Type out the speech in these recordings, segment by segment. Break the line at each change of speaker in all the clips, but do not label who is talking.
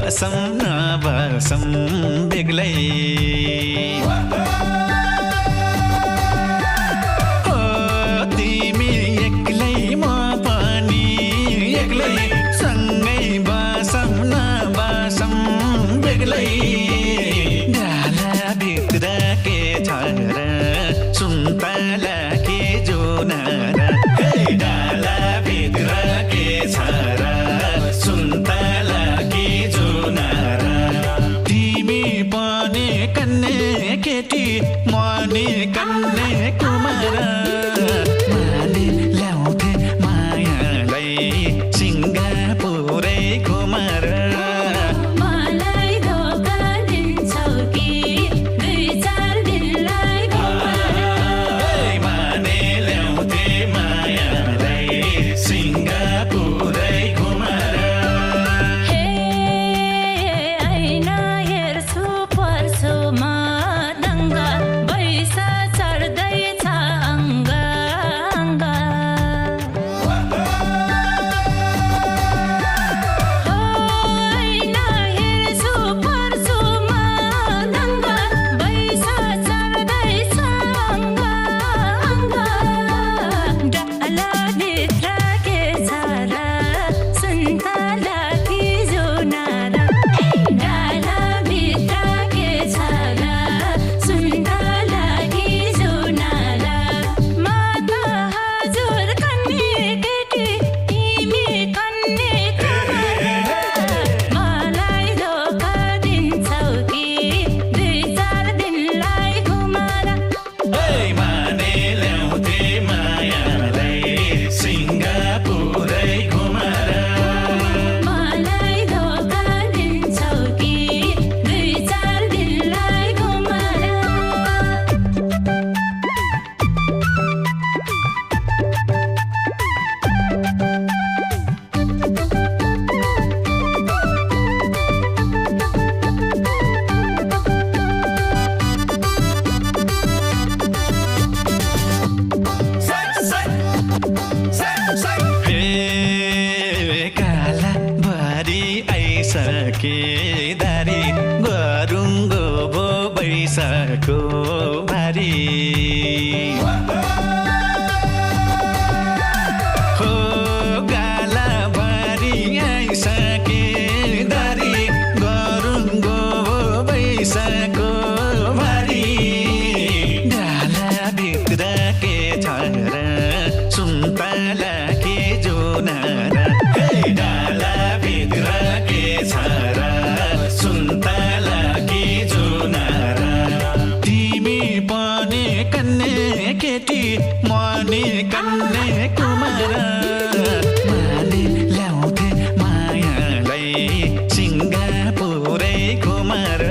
बसम नबसम बेग्लै हो तिमी एक्लै म पनि एक्लै सँगै बसम नबसम बेग्लै डालाभित्र के छ र सुन्तला के जुनर हे डालाभित्र के छ र सुन्तला के जुनर तिमी पनि कन्ने केटी मनी कन्ने कुमार माने ल्याउँथे मायालाई सिङ्गापुरै कुमार केदारी गरुङ्गो भो बैशाखको भारी हो गाला भारी आइसके दारी गरुङ्गो भो बैशाखको भारी डालाभित्र के छ र सुन्तला के जुनर हे डालाभित्र के छ र सुन्तला के जुनर तिमी पनि कन्ने केटी मनी कन्ने कुमार माने ल्याउँथे मायालाई सिङ्गापुरै कुमार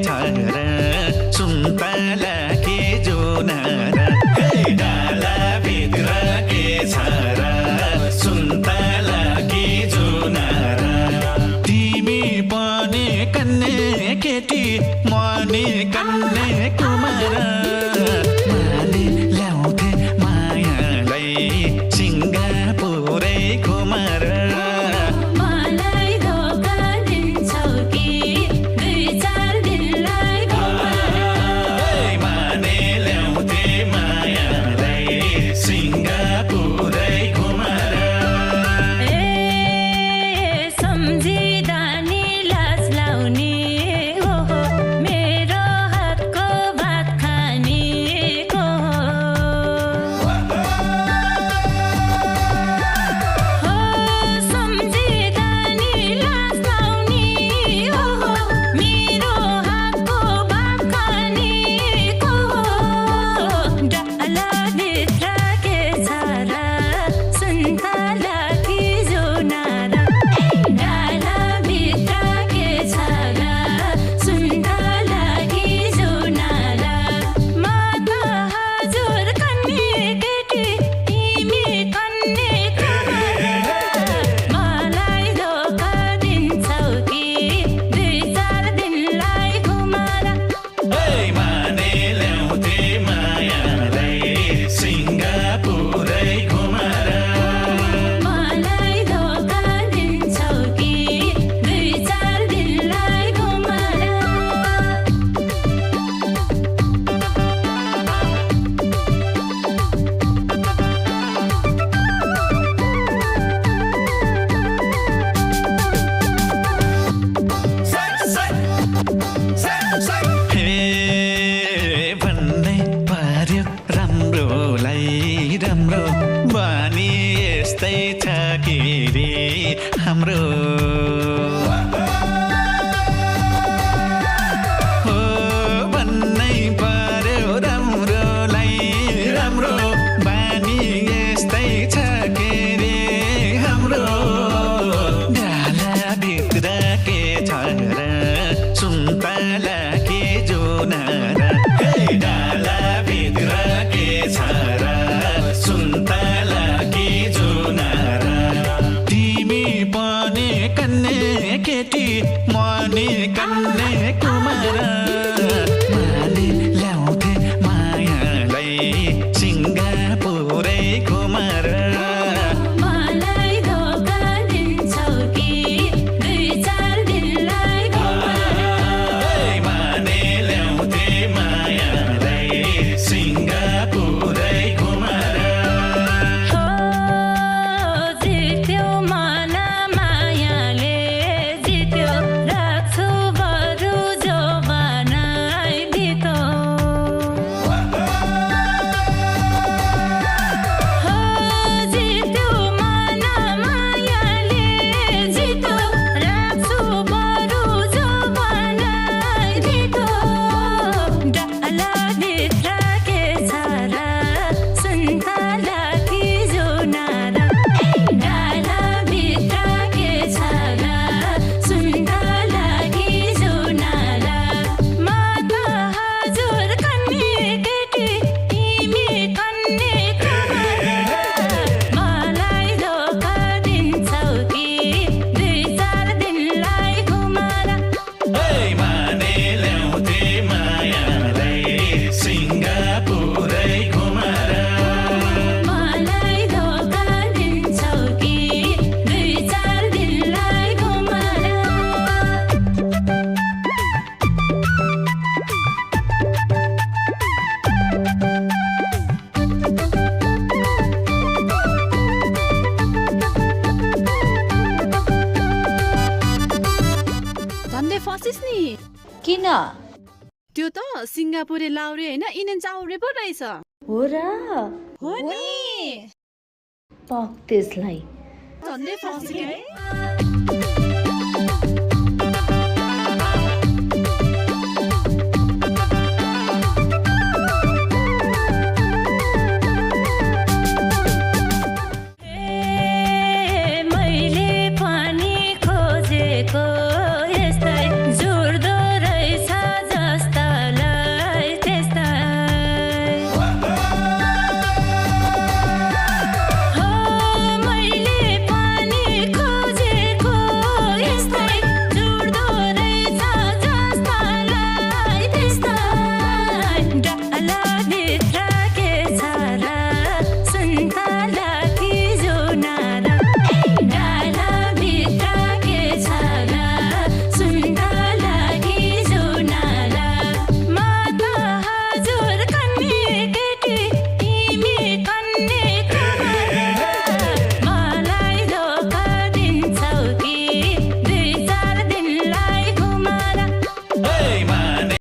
छ र सुन्तला के जुन र हे डाला भित्र के छ र सुन्तला के जुन र तिमी पनि कन्ने केटी मनी कन्ने कुमार माले ल्याउँथे मायालाई सिङ्गापुरै कुमार
मलाई धोका दिन्छौ कि 2-4 दिनलाई घुमाएर
माने ल्याउँथे मायालाई सिङ्गापुरै कुमार
ए सम्झिँदा नि लाज लाउने हो मेरो हातको भात खानेको हो सम्झिँदा नि लाज लाउने हो मेरो हातको भात खानेको डालाभित्र के छ र सुन्तला कि जुनारा डालाभित्र के छ र सुन्तला कि जुनारा म त हजुर कन्ने केटी तिमी कन्ने कुमार मलाई धोका दिन्छौ कि 2-4 दिनलाई घुमाएर
माने ल्याउँथे मायालाई सिङ्गापुरै कुमार
मलाई धोका दिन्छौ कि 2-4 दिनलाई घुमाएर
हे भन्नै पर्यो राम्रोलाई राम्रो बानी यस्तै छ कि रे हाम्रो हो भन्नै पर्यो राम्रोलाई राम्रो बानी यस्तै छ के रे हाम्रो डालाभित्र के छ र सुन्तला के जुन र हे डालाभित्र के छ र सुन्तला के जुन र तिमी पनि कन्ने केटी मनी कन्ने कुमार माले ल्याउँथे मायालाई सिङ्गापुरै कुमार
मलाई धोका दिन्छौ कि 2-4 दिनलाई घुमाएर
माने ल्याउँथे मायालाई सिङ्गापुरै कुमार
हो जित्यो मन मायाले जित्यो राख्छु बरु जोबानै भितो हो जित्यो मन मायाले जित्यो राख्छु बरु जोबानै भितो डालाभित्र के छ र सुन्तला कि जुनारा डालाभित्र के छ र सुन्तला कि जुनारा म त हजुर कन्ने केटी तिमी कन्ने कुमार मलाई धोका दिन्छौ कि 2-4 दिनलाई घुमाएर
माने ल्याउँथे मायालाई सिङ्गापुरै कुमार
मलाई धोका दिन्छौ कि 2-4 दिनलाई घुमाएर
झन्डै फसिस् नि
किन
त्यो त सिङ्गापुरे लाउरे होइन इन्डियन चाउरे पो रहेछ
हो र
हो नि
पक त्यसलाई
झन्डै फसिस् है